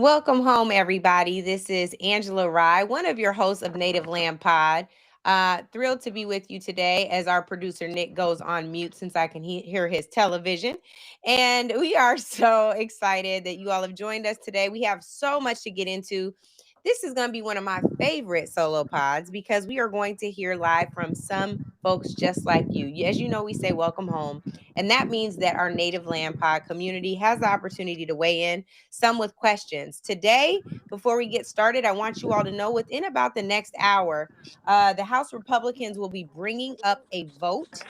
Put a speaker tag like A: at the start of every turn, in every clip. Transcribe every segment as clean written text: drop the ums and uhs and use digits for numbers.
A: Welcome home, everybody. This is Angela Rye, one of your hosts of Native Land Pod. Thrilled to be with you today as our producer Nick goes on mute since I can hear his television. And we are so excited that you all have joined us today. We have so much to get into. This is going to be one of my favorite solo pods because we are going to hear live from some folks just like you. As you know, we say welcome home. And that means that our Native Land Pod community has the opportunity to weigh in, some with questions. Today, before we get started, I want you all to know within about the next hour, the House Republicans will be bringing up a vote.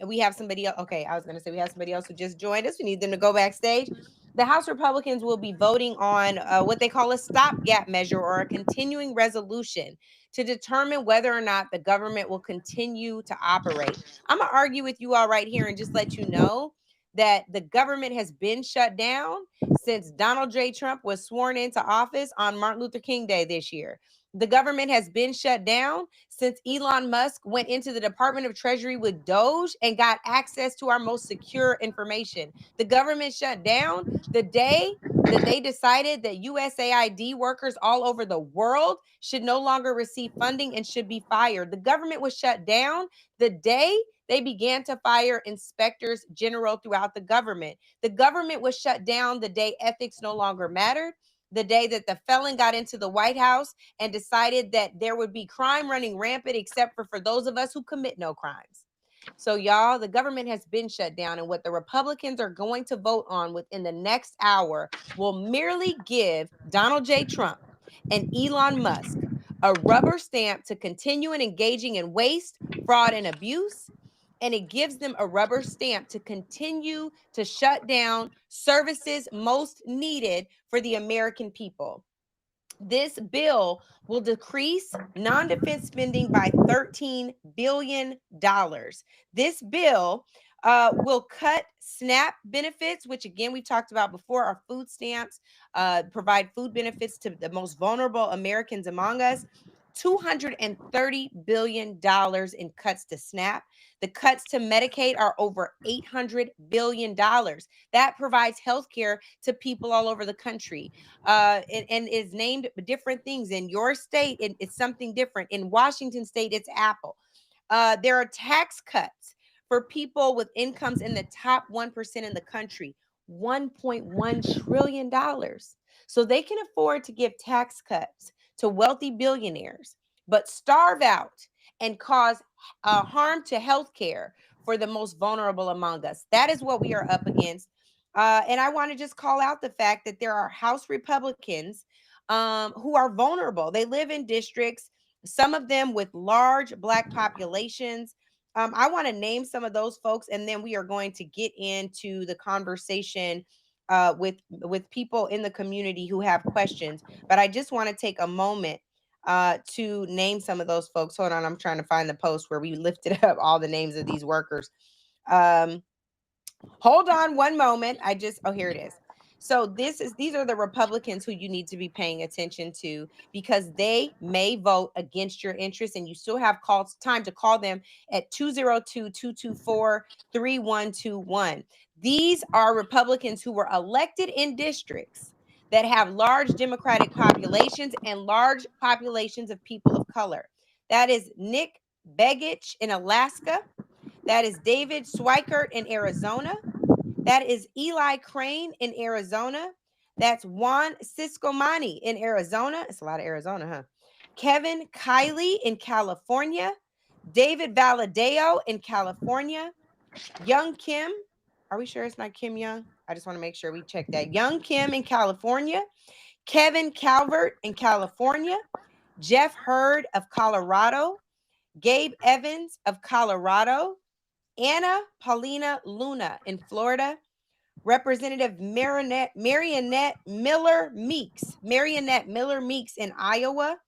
A: We have somebody else. Okay, I was going to say we have somebody else who just joined us. We need them to go backstage. The House Republicans will be voting on what they call a stopgap measure or a continuing resolution to determine whether or not the government will continue to operate. I'm going to argue with you all right here and just let you know that the government has been shut down since Donald J. Trump was sworn into office on Martin Luther King Day this year. The government has been shut down since Elon Musk went into the Department of Treasury with Doge and got access to our most secure information. The government shut down the day that they decided that USAID workers all over the world should no longer receive funding and should be fired. The government was shut down the day they began to fire inspectors general throughout the government. The government was shut down the day ethics no longer mattered, the day that the felon got into the White House and decided that there would be crime running rampant except for those of us who commit no crimes. So, y'all, the government has been shut down, and what the Republicans are going to vote on within the next hour will merely give Donald J. Trump and Elon Musk a rubber stamp to continue engaging in waste, fraud, and abuse. And it gives them a rubber stamp to continue to shut down services most needed for the American people. This bill will decrease non-defense spending by $13 billion. This bill will cut SNAP benefits, which again, we talked about before, are food stamps, provide food benefits to the most vulnerable Americans among us. $230 billion in cuts to SNAP. The cuts to Medicaid are over $800 billion. That provides health care to people all over the country. And is named different things. In your state, it's something different. In Washington state, it's Apple. There are tax cuts for people with incomes in the top 1% in the country, $1.1 trillion. So they can afford to give tax cuts to wealthy billionaires, but starve out and cause harm to healthcare for the most vulnerable among us. That is what we are up against. And I want to just call out the fact that there are House Republicans who are vulnerable. They live in districts, some of them with large Black populations. I want to name some of those folks, and then we are going to get into the conversation with people in the community who have questions. But I just want to take a moment to name some of those folks. Hold on, I'm trying to find the post where we lifted up all the names of these workers. Hold on one moment. Here it is. So these are the Republicans who you need to be paying attention to because they may vote against your interests, and you still have time to call them at 202-224-3121. These are Republicans who were elected in districts that have large Democratic populations and large populations of people of color. That is Nick Begich in Alaska. That is David Swikert in Arizona. That is Eli Crane in Arizona. That's Juan Ciscomani in Arizona. It's a lot of Arizona, huh? Kevin Kiley in California. David Valadeo in California. Young Kim. Are we sure it's not Kim Young? I just want to make sure we check that. Young Kim in California. Kevin Calvert in California. Jeff Hurd of Colorado. Gabe Evans of Colorado. Anna Paulina Luna in Florida. Representative Marionette Miller Meeks in Iowa.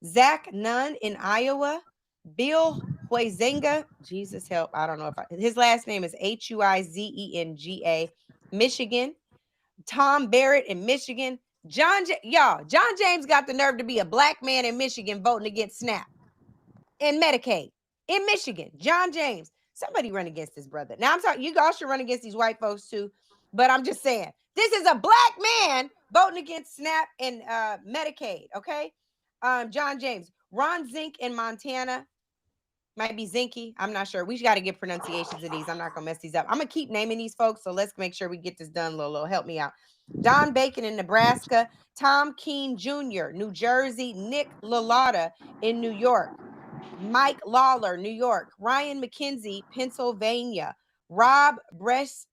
A: Zach Nunn in Iowa. Bill Huizenga, Jesus help, I don't know his last name is Huizenga, Michigan. Tom Barrett in Michigan. John James got the nerve to be a Black man in Michigan voting against SNAP and Medicaid in Michigan. John James. Somebody run against this brother. Now I'm talking, you all should run against these white folks too, but I'm just saying This is a black man voting against SNAP and Medicaid, okay? John James, Ron Zink in Montana. Might be Zinky. I'm not sure. We got to get pronunciations of these. I'm not going to mess these up. I'm going to keep naming these folks, so let's make sure we get this done, Lolo. Help me out. Don Bacon in Nebraska. Tom Keene Jr., New Jersey. Nick Lalauda in New York. Mike Lawler, New York. Ryan McKenzie, Pennsylvania. Rob Bressman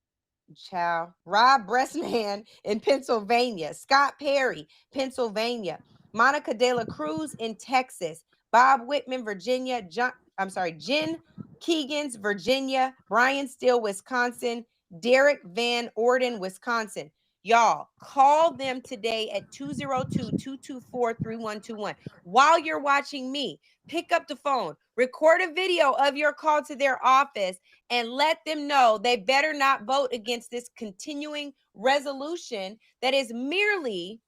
A: in Pennsylvania. Scott Perry, Pennsylvania. Monica De La Cruz in Texas. Bob Whitman, Virginia. Jen Keegan's, Virginia. Brian Steele, Wisconsin. Derek Van Orden, Wisconsin. Y'all, call them today at 202-224-3121. While you're watching me, pick up the phone, record a video of your call to their office, and let them know they better not vote against this continuing resolution that is merely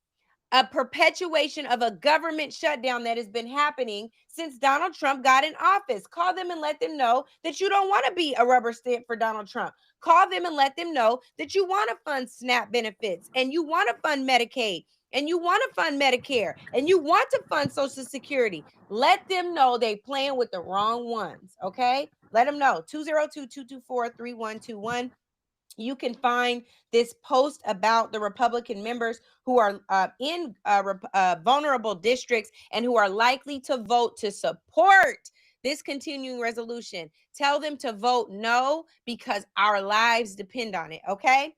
A: a perpetuation of a government shutdown that has been happening since Donald Trump got in office. Call them and let them know that you don't want to be a rubber stamp for Donald Trump. Call them and let them know that you want to fund SNAP benefits and you want to fund Medicaid and you want to fund Medicare and you want to fund Social Security. Let them know they playing with the wrong ones, okay? Let them know. 202-224-3121. You can find this post about the Republican members who are in vulnerable districts and who are likely to vote to support this continuing resolution. Tell them to vote no because our lives depend on it, okay?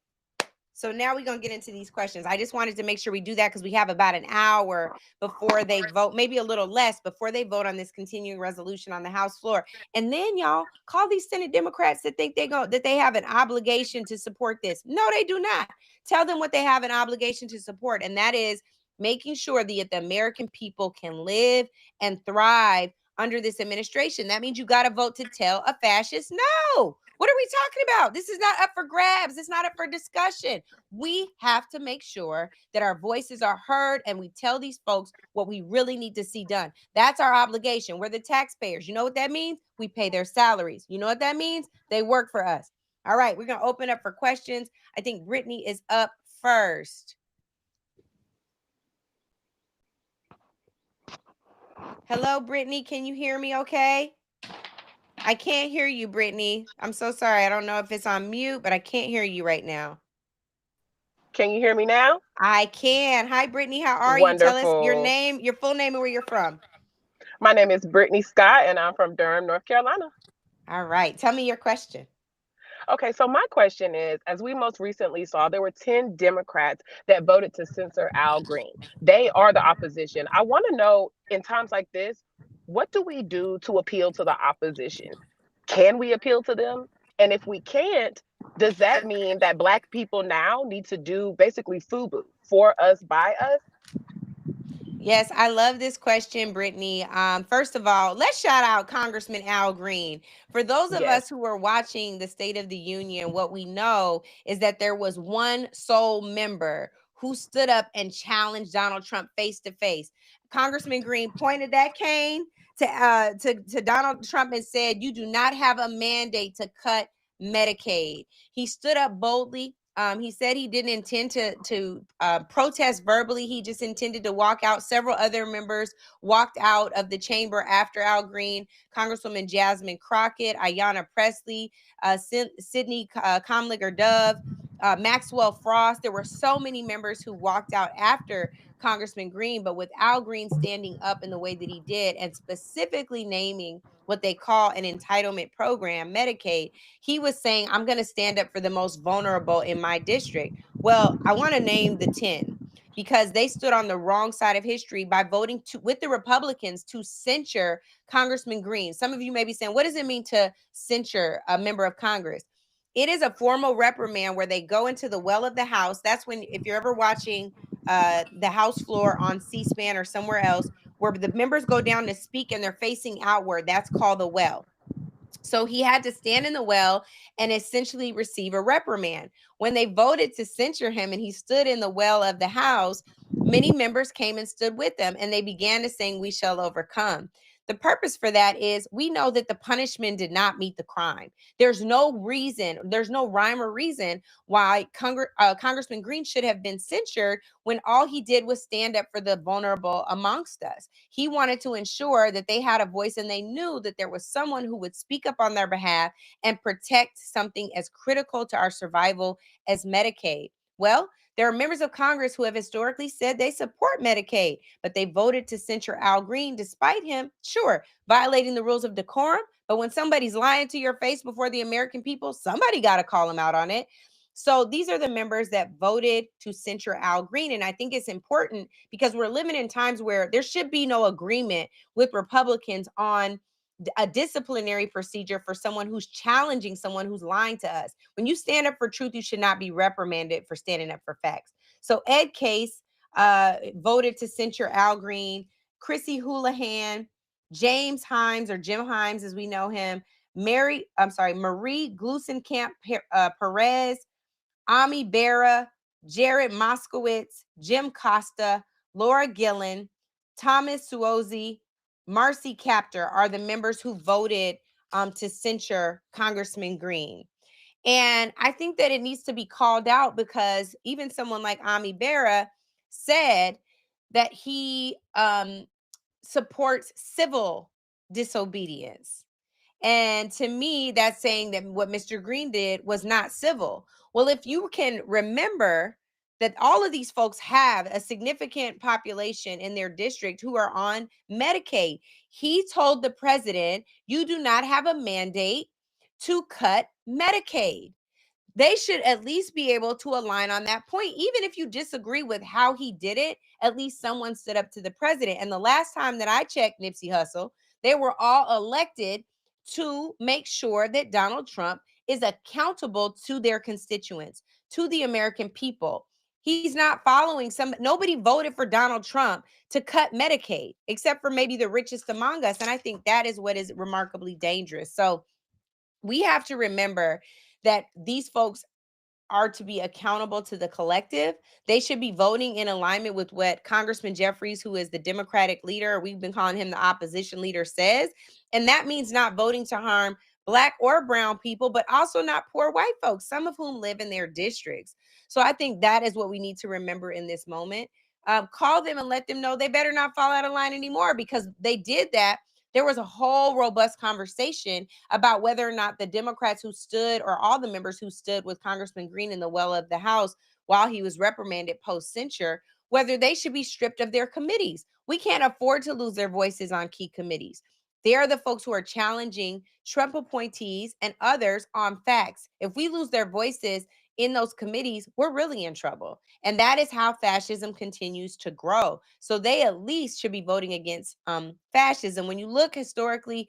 A: So now we're going to get into these questions. I just wanted to make sure we do that because we have about an hour before they vote, maybe a little less before they vote on this continuing resolution on the House floor. And then y'all call these Senate Democrats that think that they have an obligation to support this. No, they do not. Tell them what they have an obligation to support. And that is making sure that the American people can live and thrive under this administration. That means you got to vote to tell a fascist no. What are we talking about? This is not up for grabs. It's not up for discussion. We have to make sure that our voices are heard and we tell these folks what we really need to see done. That's our obligation. We're the taxpayers. You know what that means? We pay their salaries. You know what that means? They work for us. All right, we're going to open up for questions. I think Brittany is up first. Hello, Brittany. Can you hear me okay? I can't hear you, Brittany. I'm so sorry. I don't know if it's on mute, but I can't hear you right now.
B: Can you hear me now?
A: I can. Hi, Brittany. How are
B: Wonderful.
A: you? Tell us your name, your full name, and where you're from.
B: My name is Brittany Scott, and I'm from Durham, North Carolina.
A: All right. Tell me your question.
B: Okay, so my question is, as we most recently saw, there were 10 Democrats that voted to censor Al Green. They are the opposition. I want to know, in times like this, what do we do to appeal to the opposition? Can we appeal to them? And if we can't, does that mean that Black people now need to do basically FUBU, for us, by us?
A: Yes, I love this question, Brittany. First of all, let's shout out Congressman Al Green. For those of us who are watching the State of the Union, what we know is that there was one sole member who stood up and challenged Donald Trump face to face. Congressman Green pointed that cane to Donald Trump and said, "You do not have a mandate to cut Medicaid." He stood up boldly. He said he didn't intend to protest verbally. He just intended to walk out. Several other members walked out of the chamber after Al Green. Congresswoman Jasmine Crockett, Ayanna Pressley, Sidney Comliger-Dove, Maxwell Frost. There were so many members who walked out after Congressman Green, but with Al Green standing up in the way that he did and specifically naming what they call an entitlement program, Medicaid, he was saying, I'm going to stand up for the most vulnerable in my district. Well, I want to name the 10 because they stood on the wrong side of history by voting with the Republicans to censure Congressman Green. Some of you may be saying, what does it mean to censure a member of Congress? It is a formal reprimand where they go into the well of the House. That's when, if you're ever watching the House floor on C-SPAN or somewhere else, where the members go down to speak and they're facing outward, that's called the well. So he had to stand in the well and essentially receive a reprimand. When they voted to censure him and he stood in the well of the House, many members came and stood with them and they began to sing, "We Shall Overcome." The purpose for that is we know that the punishment did not meet the crime. There's no reason, there's no rhyme or reason why Congressman Green should have been censured when all he did was stand up for the vulnerable amongst us. He wanted to ensure that they had a voice and they knew that there was someone who would speak up on their behalf and protect something as critical to our survival as Medicaid. Well, there are members of Congress who have historically said they support Medicaid, but they voted to censure Al Green despite him, sure, violating the rules of decorum. But when somebody's lying to your face before the American people, somebody got to call him out on it. So these are the members that voted to censure Al Green. And I think it's important because we're living in times where there should be no agreement with Republicans on a disciplinary procedure for someone who's challenging someone who's lying to us. When you stand up for truth, you should not be reprimanded for standing up for facts. So Ed Case voted to censure Al Green, Chrissy Houlihan, James Himes, or Jim Himes as we know him, Marie Glusenkamp Perez, Ami Berra, Jared Moskowitz, Jim Costa, Laura Gillum, Thomas Suozzi, Marcy Kaptur are the members who voted to censure Congressman Green. And I think that it needs to be called out because even someone like Ami Berra said that he supports civil disobedience. And to me, that's saying that what Mr. Green did was not civil. Well, if you can remember that all of these folks have a significant population in their district who are on Medicaid, he told the president, you do not have a mandate to cut Medicaid. They should at least be able to align on that point. Even if you disagree with how he did it, at least someone stood up to the president. And the last time that I checked Nipsey Hussle, they were all elected to make sure that Donald Trump is accountable to their constituents, to the American people. He's not following nobody voted for Donald Trump to cut Medicaid, except for maybe the richest among us. And I think that is what is remarkably dangerous. So we have to remember that these folks are to be accountable to the collective. They should be voting in alignment with what Congressman Jeffries, who is the Democratic leader, we've been calling him the opposition leader, says. And that means not voting to harm Black or brown people, but also not poor white folks, some of whom live in their districts. So I think that is what we need to remember in this moment. Call them and let them know they better not fall out of line anymore, because they did that. There was a whole robust conversation about whether or not the Democrats who stood, or all the members who stood with Congressman Green in the well of the House while he was reprimanded post-censure, whether they should be stripped of their committees. We can't afford to lose their voices on key committees. They are the folks who are challenging Trump appointees and others on facts. If we lose their voices in those committees, we're really in trouble. And that is how fascism continues to grow. So they at least should be voting against fascism. When you look historically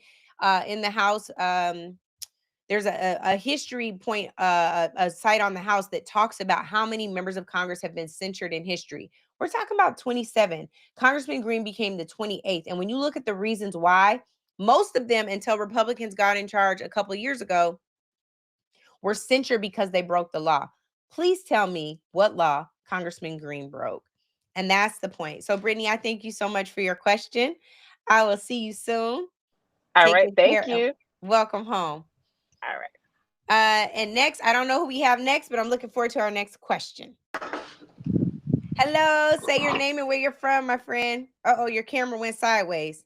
A: in the House, there's a history point, a site on the House that talks about how many members of Congress have been censured in history. We're talking about 27. Congressman Green became the 28th. And when you look at the reasons why, most of them, until Republicans got in charge a couple of years ago, were censured because they broke the law. Please tell me what law Congressman Green broke. And that's the point. So, Brittany, I thank you so much for your question. I will see you soon.
B: All right. Thank you.
A: Welcome home.
B: All right.
A: And next, I don't know who we have next, but I'm looking forward to our next question. Hello, say your name and where you're from, my friend. Uh-oh, your camera went sideways.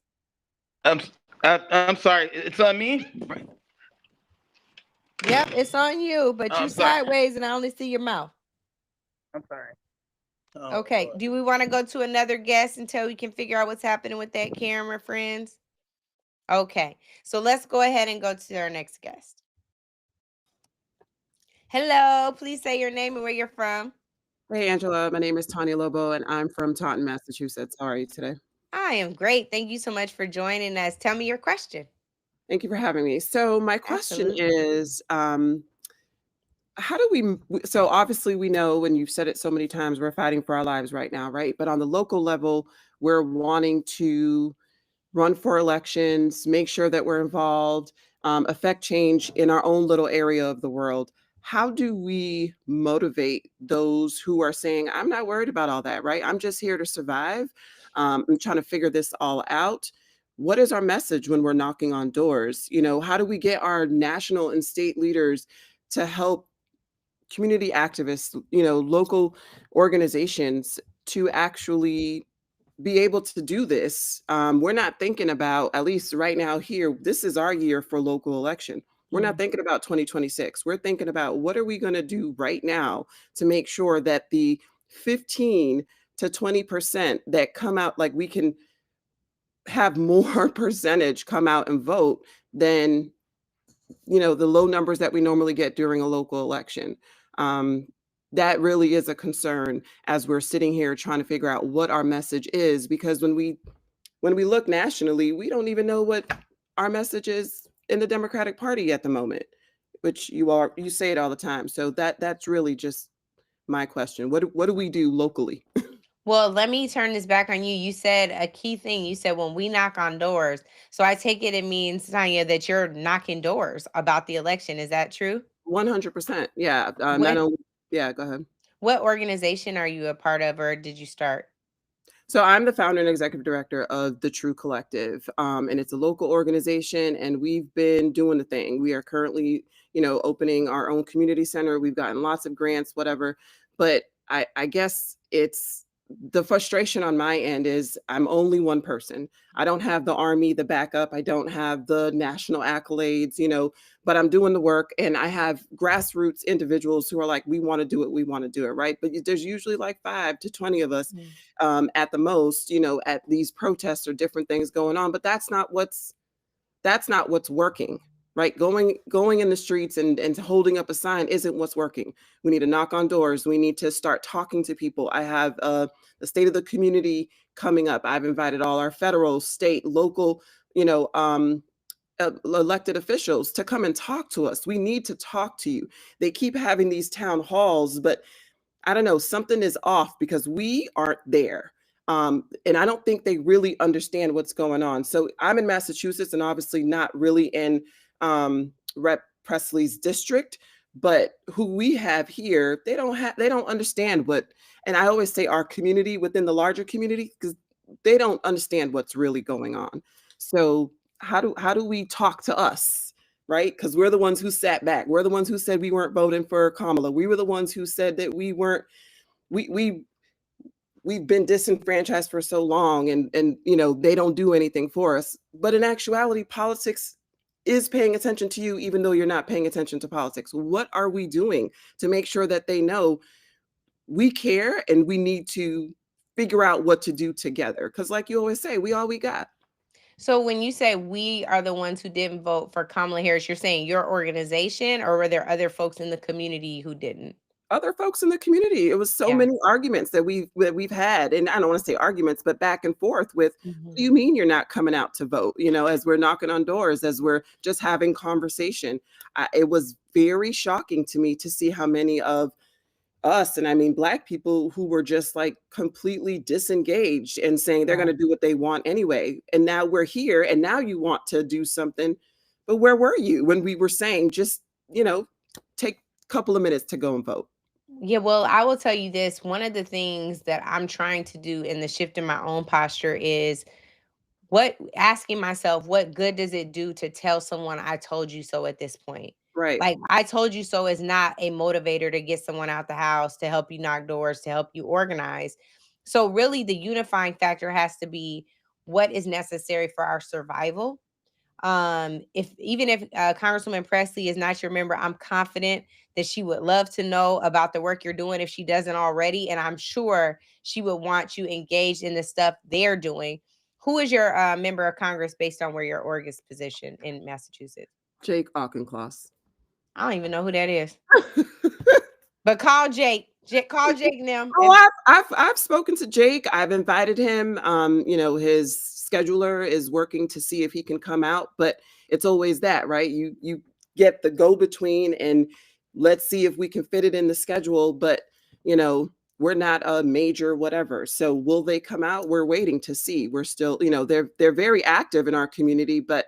C: I'm sorry. It's on me.
A: Yep, it's on you, but you sideways and I only see your mouth.
C: I'm sorry.
A: Okay, do we want to go to another guest until we can figure out what's happening with that camera, friends? Okay, so let's go ahead and go to our next guest. Hello, please say your name and where you're from.
D: Hey, Angela. My name is Tanya Lobo, and I'm from Taunton, Massachusetts. How are you today?
A: I am great. Thank you so much for joining us. Tell me your question.
D: Thank you for having me. So my question is, how do we, so obviously we know, and you've said it so many times, we're fighting for our lives right now, right? But on the local level, we're wanting to run for elections, make sure that we're involved, affect change in our own little area of the world. How do we motivate those who are saying, I'm not worried about all that, right? I'm just here to survive. I'm trying to figure this all out. what is our message when we're knocking on doors? How do we get our national and state leaders to help community activists, local organizations to actually be able to do this? We're not thinking about, at least right now here, this is our year for local election. We're not thinking about 2026. We're thinking about what are we going to do right now to make sure that the 15 to 20% that come out, like we can have more percentage come out and vote than the low numbers that we normally get during a local election. That really is a concern as we're sitting here trying to figure out what our message is, because when we look nationally, we don't even know what our message is in the Democratic Party at the moment, which you say it all the time. So that's really just my question. What do we do locally?
A: Well, let me turn this back on you. You said a key thing. You said when we knock on doors. So I take it means, Tanya, that you're knocking doors about the election. Is that true?
D: 100%. Yeah. Not only. Yeah. Go ahead.
A: What organization are you a part of, or did you start?
D: So I'm the founder and executive director of the True Collective, and it's a local organization, and we've been doing the thing. We are currently, opening our own community center. We've gotten lots of grants, whatever. But I guess it's the frustration on my end is I'm only one person. I don't have the army, the backup. I don't have the national accolades, but I'm doing the work, and I have grassroots individuals who are like, we want to do it. We want to do it. Right. But there's usually like 5 to 20 of us at the most, at these protests or different things going on. But that's not what's working. Right. Going in the streets and holding up a sign isn't what's working. We need to knock on doors. We need to start talking to people. I have the State of the Community coming up. I've invited all our federal, state, local, elected officials to come and talk to us. We need to talk to you. They keep having these town halls, but I don't know, something is off because we aren't there. And I don't think they really understand what's going on. So I'm in Massachusetts, and obviously not really in Rep. Presley's district, but who we have here, they don't understand and I always say our community within the larger community, because they don't understand what's really going on. So how do we talk to us? Right? Because we're the ones who sat back. We're the ones who said we weren't voting for Kamala. We were the ones who said that we've been disenfranchised for so long, and they don't do anything for us. But in actuality, politics is paying attention to you, even though you're not paying attention to politics. What are we doing to make sure that they know we care and we need to figure out what to do together? Because like you always say, we all we got.
A: So when you say we are the ones who didn't vote for Kamala Harris, you're saying your organization, or were there other folks in the community who didn't?
D: Other folks in the community. It was so many arguments that we've had, and I don't want to say arguments, but back and forth with, what do you mean you're not coming out to vote? As we're knocking on doors, as we're just having conversation. It was very shocking to me to see how many of us, and I mean Black people, who were just like completely disengaged and saying they're going to do what they want anyway. And now we're here, and now you want to do something. But where were you when we were saying just, take a couple of minutes to go and vote?
A: Yeah, well, I will tell you this. One of the things that I'm trying to do in the shift in my own posture is asking myself, what good does it do to tell someone I told you so at this point?
D: Right.
A: Like, I told you so is not a motivator to get someone out the house, to help you knock doors, to help you organize. So really the unifying factor has to be what is necessary for our survival. If Congresswoman Presley is not your member, I'm confident that she would love to know about the work you're doing if she doesn't already. And I'm sure she would want you engaged in the stuff they're doing. Who is your member of Congress based on where your org is positioned in Massachusetts?
D: Jake Auchincloss.
A: I don't even know who that is. But call Jake. Call Jake now.
D: Oh, I've spoken to Jake. I've invited him. His scheduler is working to see if he can come out, but it's always that, right? You get the go-between, and let's see if we can fit it in the schedule. But we're not a major whatever. So will they come out? We're waiting to see. We're still, they're very active in our community, but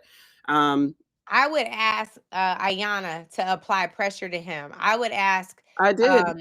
A: I would ask Ayanna to apply pressure to him. I would ask
D: I did.
A: Um,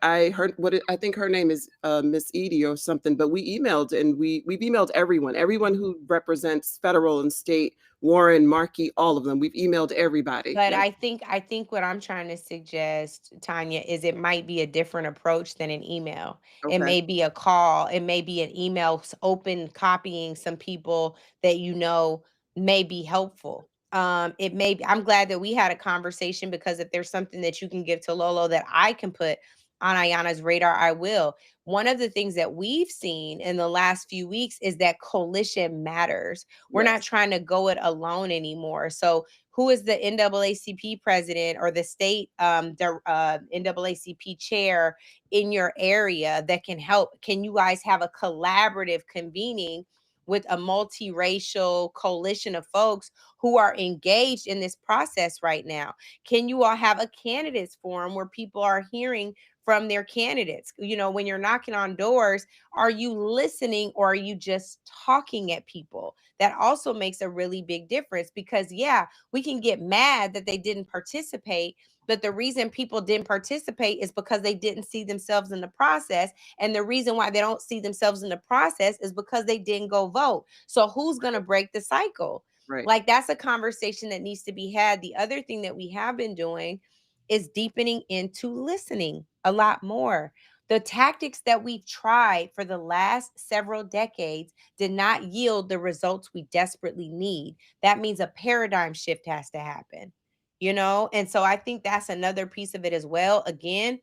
D: I heard I think her name is Miss Edie or something, but we emailed and we've emailed everyone who represents federal and state, Loren Mychael, all of them. We've emailed everybody.
A: But
D: Yep.
A: I think what I'm trying to suggest, Tanya, is it might be a different approach than an email. It
D: Okay.
A: may be a call. It may be an email open copying some people that you know may be helpful. It may be, I'm glad that we had a conversation, because if there's something that you can give to Lolo that I can put on Ayana's radar, I will. One of the things that we've seen in the last few weeks is that coalition matters. We're not
D: Yes.
A: trying to go it alone anymore. So who is the NAACP president or the state NAACP chair in your area that can help? Can you guys have a collaborative convening with a multiracial coalition of folks who are engaged in this process right now? Can you all have a candidates forum where people are hearing from their candidates? You know, when you're knocking on doors, are you listening or are you just talking at people? That also makes a really big difference, because yeah, we can get mad that they didn't participate, but the reason people didn't participate is because they didn't see themselves in the process. And the reason why they don't see themselves in the process is because they didn't go vote. So who's going to break the cycle?
D: Right.
A: Like, that's a conversation that needs to be had. The other thing that we have been doing is deepening into listening a lot more. The tactics that we've tried for the last several decades did not yield the results we desperately need. That means a paradigm shift has to happen, you know? And so I think that's another piece of it as well. Again,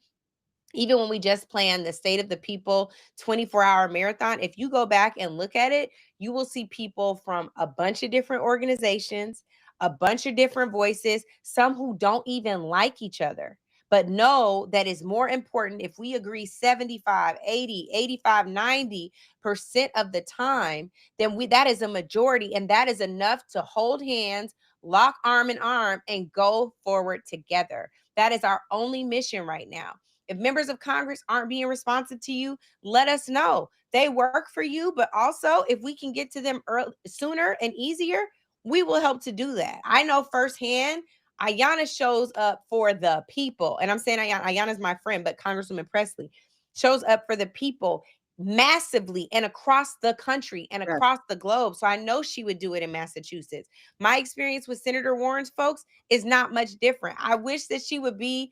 A: even when we just planned the State of the People 24-hour marathon, if you go back and look at it, you will see people from a bunch of different organizations, a bunch of different voices, some who don't even like each other, but know that is more important if we agree 75, 80, 85, 90% of the time, then that is a majority, and that is enough to hold hands, lock arm in arm, and go forward together. That is our only mission right now. If members of Congress aren't being responsive to you, let us know. They work for you, but also if we can get to them sooner and easier, we will help to do that. I know firsthand, Ayana shows up for the people. And I'm saying Ayana's my friend, but Congresswoman Presley shows up for the people massively and across the country and
D: Yes.
A: across the globe. So I know she would do it in Massachusetts. My experience with Senator Warren's folks is not much different. I wish that she would be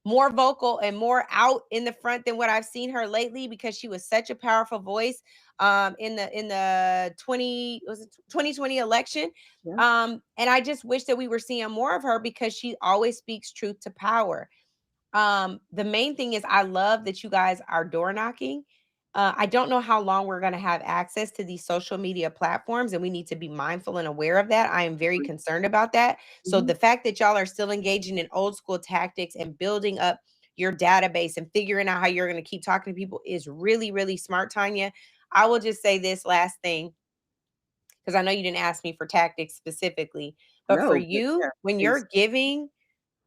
A: more vocal and more out in the front than what I've seen her lately, because she was such a powerful voice in the 2020 election.
D: Yeah.
A: And I just wish that we were seeing more of her, because she always speaks truth to power. The main thing is, I love that you guys are door knocking. I don't know how long we're going to have access to these social media platforms, and we need to be mindful and aware of that. I am very concerned about that. So the fact that y'all are still engaging in old school tactics and building up your database and figuring out how you're going to keep talking to people is really, really smart, Tanya. I will just say this last thing, because I know you didn't ask me for tactics specifically, but for
D: No, but
A: you,
D: yeah,
A: when
D: please.
A: you're giving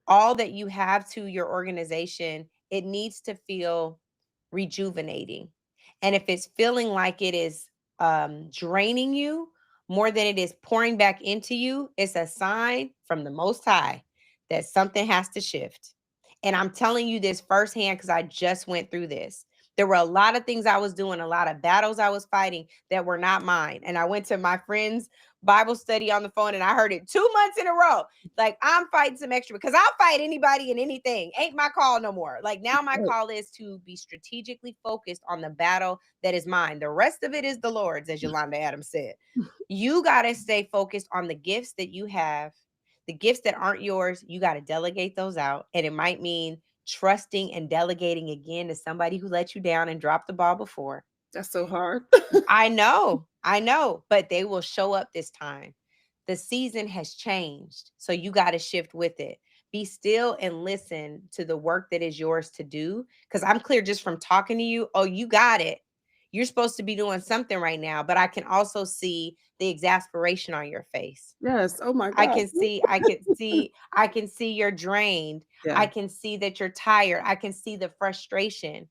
A: all that you have to your organization, it needs to feel rejuvenating. And if it's feeling like it is draining you more than it is pouring back into you, it's a sign from the Most High that something has to shift. And I'm telling you this firsthand, because I just went through this. There were a lot of things I was doing, a lot of battles I was fighting that were not mine. And I went to my friend's Bible study on the phone, and I heard it 2 months in a row. Like, I'm fighting some extra, because I'll fight anybody and anything. Ain't my call no more. Like, now my call is to be strategically focused on the battle that is mine. The rest of it is the Lord's, as Yolanda Adams said. You got to stay focused on the gifts that you have. The gifts that aren't yours, you got to delegate those out. And it might mean trusting and delegating again to somebody who let you down and dropped the ball before.
D: That's so hard.
A: I know, but they will show up this time. The season has changed, so you got to shift with it. Be still and listen to the work that is yours to do, because I'm clear just from talking to you. Oh, you got it. You're supposed to be doing something right now, but I can also see the exasperation on your face.
D: Yes. Oh my
A: I
D: God.
A: can see you're drained.
D: Yeah.
A: I can see that you're tired. I can see the frustration.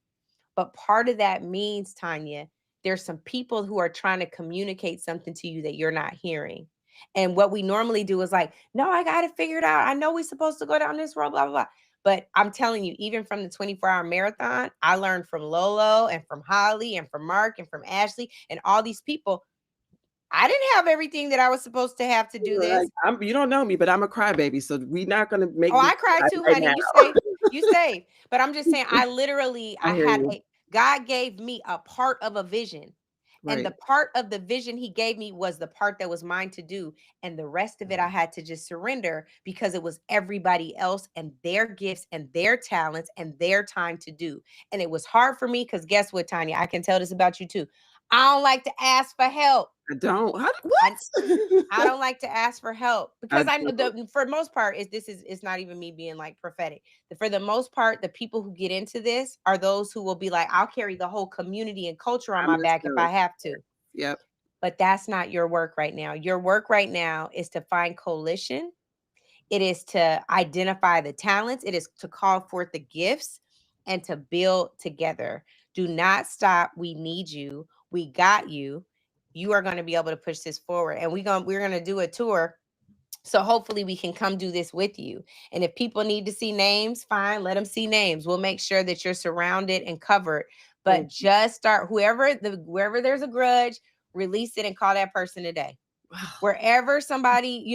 A: But part of that means, Tanya, there's some people who are trying to communicate something to you that you're not hearing. And what we normally do is like, no, I got to figure it out. I know we're supposed to go down this road, blah, blah, blah. But I'm telling you, even from the 24-hour marathon, I learned from Lolo and from Holly and from Mark and from Ashley and all these people. I didn't have everything that I was supposed to have to do this.
D: You don't know me, but I'm a crybaby, so we're not going to make.
A: Oh, I cry too,
D: right
A: honey.
D: now.
A: You safe. You safe. But I'm just saying, I literally,
D: I hear you.
A: God gave me a part of a vision. And
D: Right.
A: the part of the vision he gave me was the part that was mine to do. And the rest of it, I had to just surrender because it was everybody else and their gifts and their talents and their time to do. And it was hard for me because guess what, Tanya? I can tell this about you too. I don't like to ask for help.
D: I don't.
A: What? I don't like to ask for help because I know for the most part it's not even me being like prophetic. For the most part, the people who get into this are those who will be like, I'll carry the whole community and culture on my back if I have to.
D: Yep.
A: But that's not your work right now. Your work right now is to find coalition. It is to identify the talents. It is to call forth the gifts and to build together. Do not stop. We need you. We got you. You are going to be able to push this forward. And we're going to do a tour. So hopefully we can come do this with you. And if people need to see names, fine, let them see names. We'll make sure that you're surrounded and covered. But just start wherever there's a grudge, release it and call that person today. Wherever somebody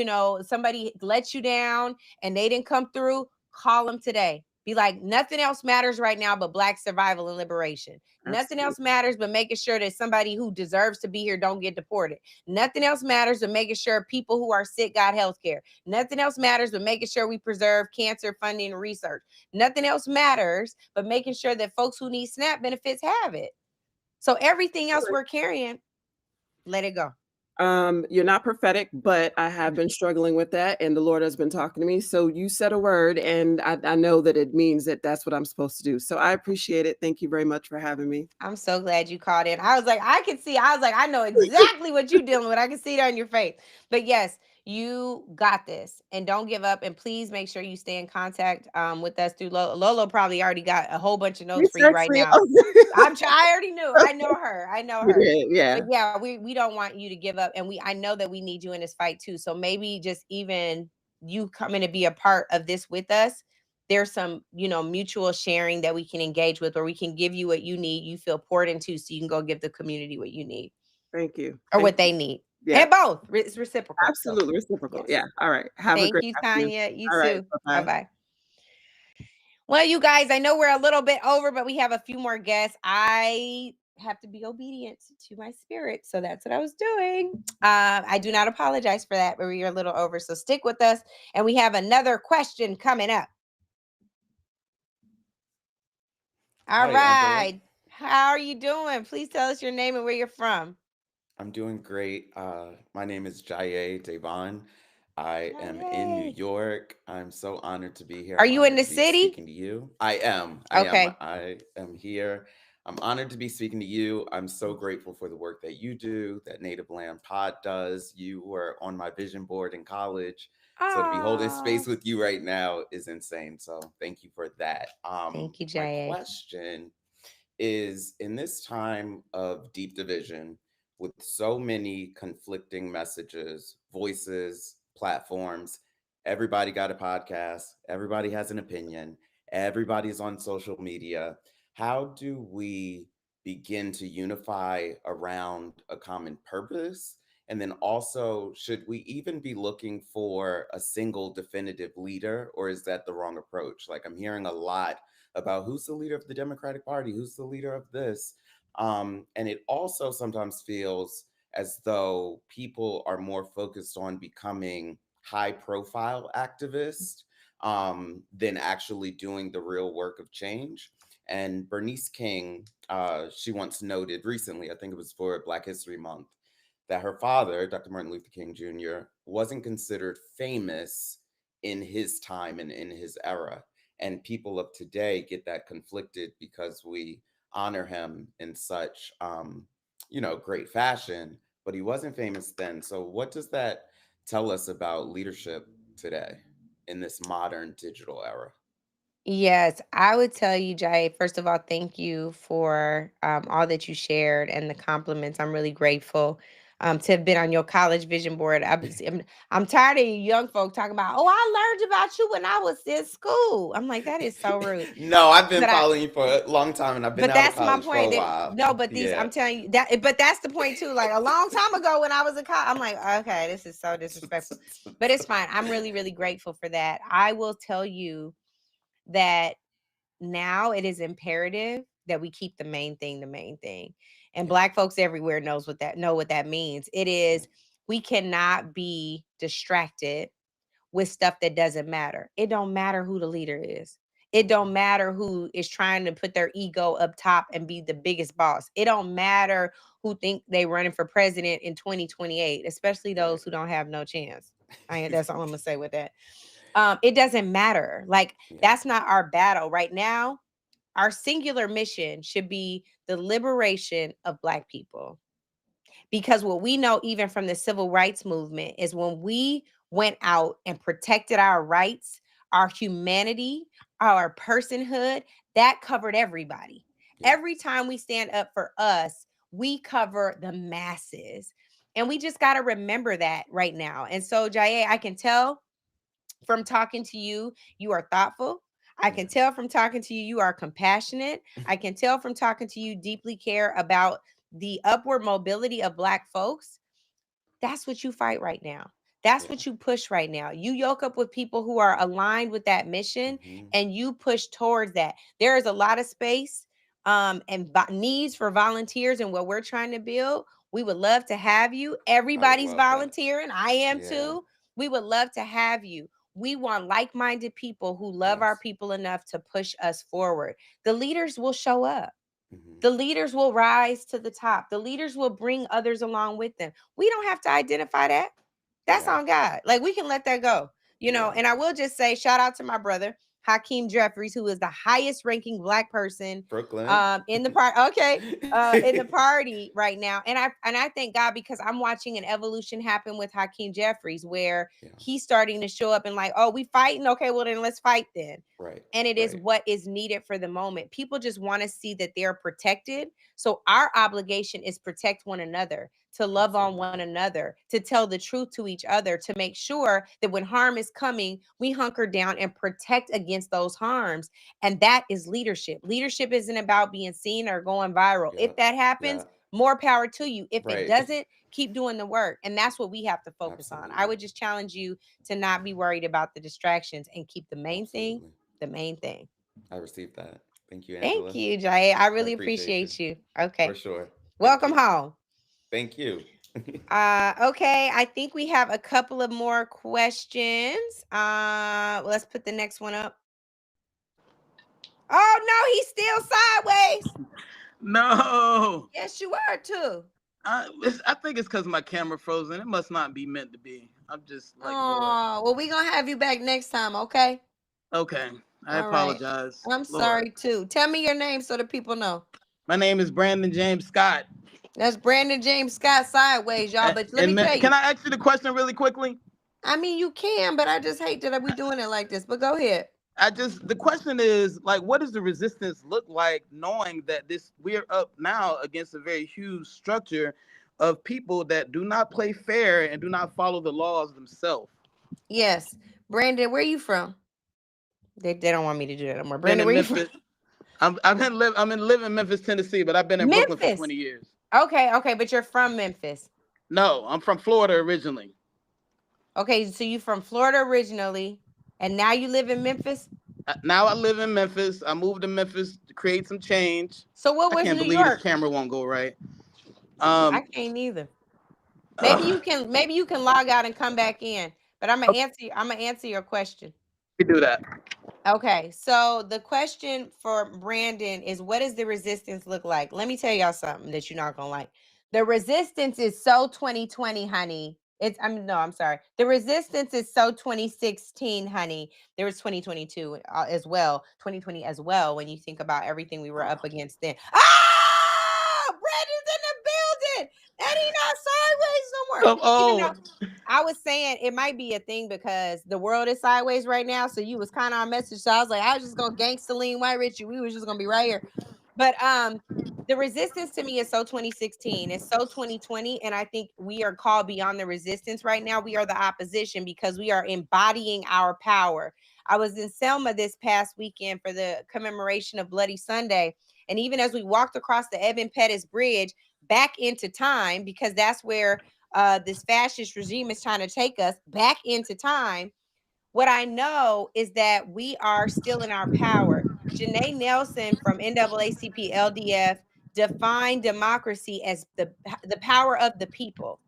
A: lets you down and they didn't come through, call them today. Be like, nothing else matters right now but Black survival and liberation. Absolutely. Nothing else matters but making sure that somebody who deserves to be here don't get deported. Nothing else matters but making sure people who are sick got health care. Nothing else matters but making sure we preserve cancer funding and research. Nothing else matters but making sure that folks who need SNAP benefits have it. So everything else we're carrying, let it go.
D: You're not prophetic, but I have been struggling with that, and the Lord has been talking to me. So you said a word, and I know that it means that that's what I'm supposed to do. So I appreciate it. Thank you very much for having me.
A: I'm so glad you called in. I was like, I know exactly what you're dealing with. I can see it on your face. But yes, you got this, and don't give up. And please make sure you stay in contact with us through Lolo. Probably already got a whole bunch of notes for you right now. I already knew. I know her.
D: Yeah.
A: But yeah, we don't want you to give up, and I know that we need you in this fight too. So maybe just even you coming to be a part of this with us. There's some, mutual sharing that we can engage with, or we can give you what you need, you feel poured into, so you can go give the community what you need.
D: Thank you.
A: Or what they need.
D: Yeah.
A: And both. It's reciprocal.
D: Absolutely reciprocal. Yes. Yeah. All right.
A: Thank you, Tanya. You too.
D: Right.
A: Bye-bye. Well, you guys, I know we're a little bit over, but we have a few more guests. I have to be obedient to my spirit. So that's what I was doing. I do not apologize for that, but we're a little over. So stick with us. And we have another question coming up. All right. Angela. How are you doing? Please tell us your name and where you're from.
E: I'm doing great. My name is Jaye Devon. I am in New York. I'm so honored to be here.
A: Are you in the city?
E: Speaking to you. I am.
A: Okay.
E: I am here. I'm honored to be speaking to you. I'm so grateful for the work that you do, that Native Land Pod does. You were on my vision board in college. So to be holding space with you right now is insane. So thank you for that.
A: Thank you, Jay.
E: My question is, in this time of deep division, with so many conflicting messages, voices, platforms, everybody got a podcast, everybody has an opinion, everybody's on social media. How do we begin to unify around a common purpose? And then also, should we even be looking for a single definitive leader, or is that the wrong approach? Like, I'm hearing a lot about who's the leader of the Democratic Party, who's the leader of this. And it also sometimes feels as though people are more focused on becoming high profile activists than actually doing the real work of change. And Bernice King, she once noted recently, I think it was for Black History Month, that her father, Dr. Martin Luther King Jr., wasn't considered famous in his time and in his era. And people of today get that conflicted because we honor him in such, great fashion, but he wasn't famous then. So what does that tell us about leadership today in this modern digital era?
A: Yes, I would tell you, Jay, first of all, thank you for all that you shared and the compliments. I'm really grateful. to have been on your college vision board. I'm tired of you young folk talking about, oh, I learned about you when I was in school. I'm like, that is so rude.
E: No, I've been
A: But
E: following you for a long time, and I've been
A: but
E: out of
A: that's my
E: college for a
A: point.
E: while.
A: No, but
E: Yeah.
A: I'm telling you that, but that's the point too. Like a long time ago when I was in college, I'm like, okay, this is so disrespectful. But it's fine. I'm really, really grateful for that. I will tell you that now it is imperative that we keep the main thing the main thing. And Black folks everywhere know what that means. It is, we cannot be distracted with stuff that doesn't matter. It don't matter who the leader is. It don't matter who is trying to put their ego up top and be the biggest boss. It don't matter who think they running for president in 2028, especially those who don't have no chance. That's all I'm gonna say with that. It doesn't matter. Like, that's not our battle right now. Our singular mission should be the liberation of Black people. Because what we know, even from the civil rights movement, is when we went out and protected our rights, our humanity, our personhood, that covered everybody. Every time we stand up for us, we cover the masses. And we just got to remember that right now. And so, Jaye, I can tell from talking to you, you are thoughtful. I can tell from talking to you, you are compassionate. I can tell from talking to you, deeply care about the upward mobility of Black folks. That's what you fight right now. That's what you push right now. You yoke up with people who are aligned with that mission, and you push towards that. There is a lot of space and needs for volunteers and what we're trying to build. We would love to have you. Everybody's volunteering. I am too. We would love to have you. We want like-minded people who love our people enough to push us forward. The leaders will show up. The leaders will rise to the top. The leaders will bring others along with them. We don't have to identify that. That's on God. Like, we can let that go, and I will just say, shout out to my brother, Hakeem Jeffries, who is the highest ranking Black person
E: Brooklyn.
A: in the party. Okay. In the party right now. And I thank God, because I'm watching an evolution happen with Hakeem Jeffries, where he's starting to show up and like, oh, we fighting. Okay, well then let's fight then.
E: Right.
A: And it is what is needed for the moment. People just want to see that they're protected. So our obligation is protect one another, to love on one another, to tell the truth to each other, to make sure that when harm is coming, we hunker down and protect against those harms. And that is leadership. Leadership isn't about being seen or going viral. If that happens, more power to you. If it doesn't, keep doing the work. And that's what we have to focus on. I would just challenge you to not be worried about the distractions and keep the main thing the main thing.
E: I received that. Thank you, Angela.
A: Thank you, Jay. I really appreciate you. Okay.
E: For sure.
A: Welcome home.
E: Thank you.
A: Okay. I think we have a couple of more questions. Let's put the next one up. Oh no, he's still sideways.
C: No.
A: Yes, you are too.
C: I think it's because my camera frozen. It must not be meant to be. I'm just like,
A: oh, well, we're gonna have you back next time, okay?
C: Okay. I apologize.
A: I'm sorry too. Tell me your name so the people know.
C: My name is Brandon James Scott.
A: That's Brandon James Scott sideways, y'all. But let me tell you.
C: Can I ask you the question really quickly?
A: I mean, you can, but I just hate that we doing it like this. But go ahead.
C: The question is, like, what does the resistance look like, knowing that we're up now against a very huge structure of people that do not play fair and do not follow the laws themselves?
A: Yes. Brandon, where are you from? They don't want me to do that anymore. Brandon, where you from?
C: I'm in Memphis, Tennessee, but I've been in Brooklyn for 20 years.
A: Okay, but you're from Memphis.
C: No, I'm from Florida originally.
A: Okay, so you from Florida originally, and now you live in Memphis?
C: Now I live in Memphis. I moved to Memphis to create some change.
A: So what was New York?
C: I can't believe this camera won't go right.
A: I can't either. Maybe you can log out and come back in. But I'm gonna answer your question.
C: We do that.
A: Okay, so the question for Brandon is, what does the resistance look like? Let me tell y'all something that you're not gonna like. The resistance is so 2020, honey. I'm sorry. The resistance is so 2016, honey. There was 2022 as well, 2020 as well, when you think about everything we were up against then. Brandon's in the building, and he's not sideways no more. Even though I was saying it might be a thing because the world is sideways right now, so you was kind of on message. So I was like, I was just gonna gangsta lean white Richie. We was just gonna be right here. But The resistance to me is so 2016. It's so 2020. And I think we are called beyond the resistance right now. We are the opposition because we are embodying our power. I was in Selma this past weekend for the commemoration of Bloody Sunday. And even as we walked across the Evan Pettis Bridge back into time, because that's where this fascist regime is trying to take us back into time, what I know is that we are still in our power. Janae Nelson from NAACP LDF defined democracy as the power of the people.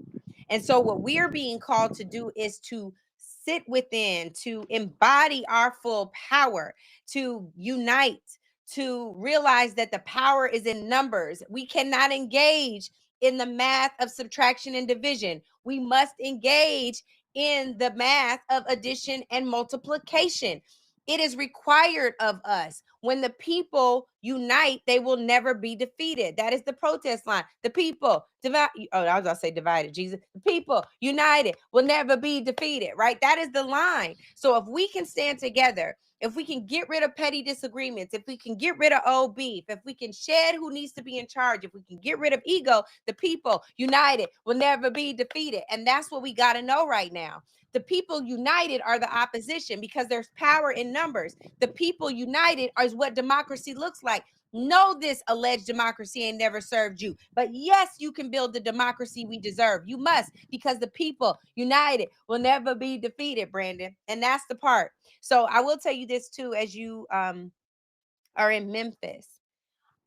A: And so what we are being called to do is to sit within, to embody our full power, to unite, to realize that the power is in numbers. We cannot engage in the math of subtraction and division. We must engage in the math of addition and multiplication. It is required of us. When the people unite, they will never be defeated. That is the protest line. The people divide. Oh, I was going to say divided, Jesus. The people united will never be defeated, right? That is the line. So if we can stand together, if we can get rid of petty disagreements, if we can get rid of old beef, if we can shed who needs to be in charge, if we can get rid of ego, the people united will never be defeated. And that's what we got to know right now. The people united are the opposition because there's power in numbers. The people united is what democracy looks like. No, this alleged democracy ain't never served you. But yes, you can build the democracy we deserve. You must, because the people united will never be defeated, Brandon. And that's the part. So I will tell you this too, as you are in Memphis.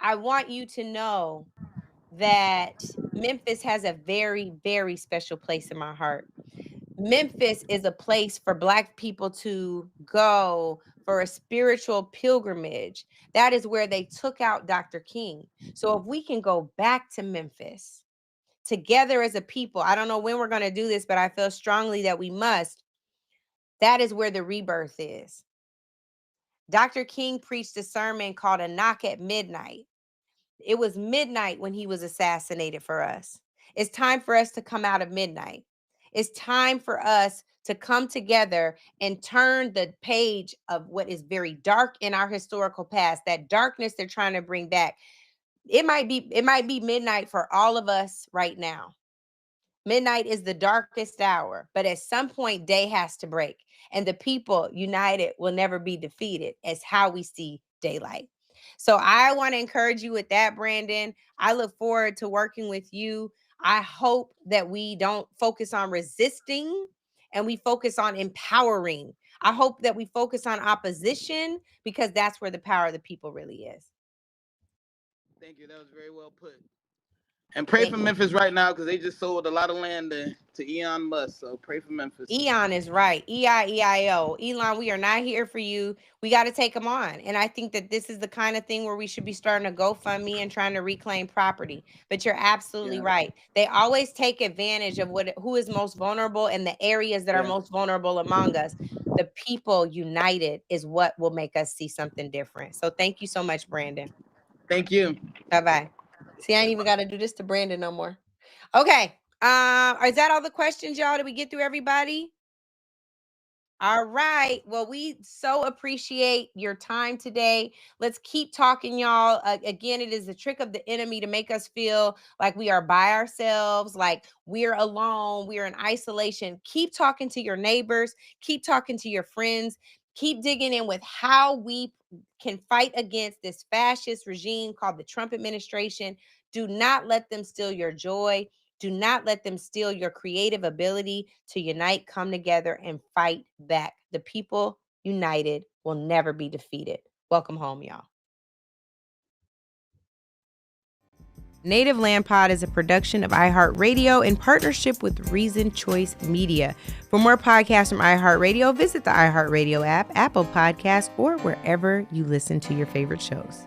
A: I want you to know that Memphis has a very, very special place in my heart. Memphis is a place for Black people to go for a spiritual pilgrimage. That is where they took out Dr. King. So if we can go back to Memphis together as a people, I don't know when we're going to do this, but I feel strongly that we must. That is where the rebirth is. Dr. King preached a sermon called A Knock at Midnight. It was midnight when he was assassinated for us. It's time for us to come out of midnight. It's time for us to come together and turn the page of what is very dark in our historical past, that darkness they're trying to bring back. It might be midnight for all of us right now. Midnight is the darkest hour, but at some point day has to break, and the people united will never be defeated. As how we see daylight. So I want to encourage you with that, Brandon. I look forward to working with you. I hope that we don't focus on resisting and we focus on empowering. I hope that we focus on opposition because that's where the power of the people really is.
C: Thank you. That was very well put. And pray for Memphis right now because they just sold a lot of land to Elon Musk. So pray for Memphis.
A: Elon is right. E-I-E-I-O. Elon, we are not here for you. We got to take them on. And I think that this is the kind of thing where we should be starting a GoFundMe and trying to reclaim property. But you're absolutely right. They always take advantage of who is most vulnerable in the areas that are most vulnerable among us. The people united is what will make us see something different. So thank you so much, Brandon.
C: Thank you.
A: Bye-bye. See, I ain't even got to do this to Brandon no more. Okay. Is that all the questions, y'all? Did we get through everybody? All right. Well, we so appreciate your time today. Let's keep talking, y'all. Again, it is the trick of the enemy to make us feel like we are by ourselves, like we're alone, we're in isolation. Keep talking to your neighbors. Keep talking to your friends. Keep digging in with how we can fight against this fascist regime called the Trump administration. Do not let them steal your joy. Do not let them steal your creative ability to unite, come together, and fight back. The people united will never be defeated. Welcome home, y'all. Native Land Pod is a production of iHeart Radio in partnership with Reason Choice Media. For more podcasts from iHeart Radio, visit the iHeart Radio app, Apple Podcasts, or wherever you listen to your favorite shows.